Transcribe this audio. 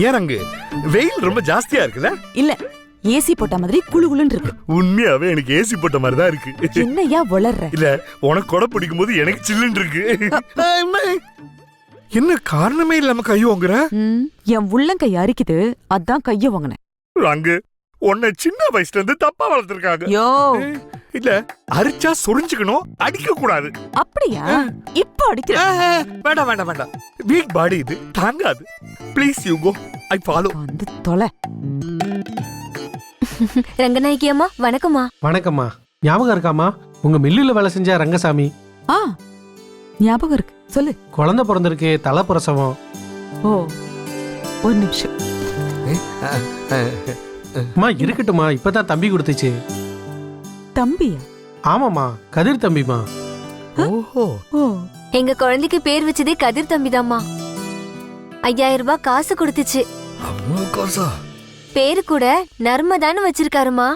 ஏன் அங்க வெயில் ரொம்ப ஜாஸ்தியா இருக்குல்ல? இல்ல, ஏசி போட்ட மாதிரி குளுகுளுன்னு இருக்கு. உண்மையாவே எனக்கு ஏசி போட்ட மாதிரி தான் இருக்கு. என்னையா வளர்ற? இல்ல, உனக்கு கொடை பிடிக்கும் போது எனக்கு சில்லுன்னு இருக்கு. என்ன காரணமே இல்லாம கையோங்குற? என் உள்ளங்கை அரிக்குது, அதான் கைய வாங்கினேன். அங்க உன்னை சின்ன வயசுல இருந்து தப்பா வளர்த்திருக்காங்க. யோ, இல்ல அரிச்சா சொரிஞ்சுக்கணும், அடிக்க கூடாது. அப்படியா? இப்ப அடிக்கிற? வேண்டாம் வேண்டாம் வேண்டாம், வீக் பாடி இது தாங்காது. Please you go, I follow. வந்து தொலை. ரங்கநாயகி அம்மா வணக்கம்மா. வணக்கம்மா. ஞாபகம் இருக்காமா உங்க மில்லுல வேலை செஞ்ச ரங்கசாமி? ஞாபகம் இருக்கு, சொல்லு. குழந்தை பிறந்திருக்கு, தலை பிரசவம். ஓ, ஒரு நிமிஷம். அம்மா இருக்கட்டுமா, இப்பதான் தம்பி கொடுத்துச்சு. தம்பியா? ஆமாமா, கதிர் தம்பிமா. ஓஹோ. ஓ, எங்க குழந்தைக்கு பேர் வச்சதே கதிர் தம்பிதாம்மா. 5000 ரூபாய் காசு கொடுத்துச்சு. அம்மா காசா? பேரு கூட நர்மதான்னு வச்சிருக்காருமா.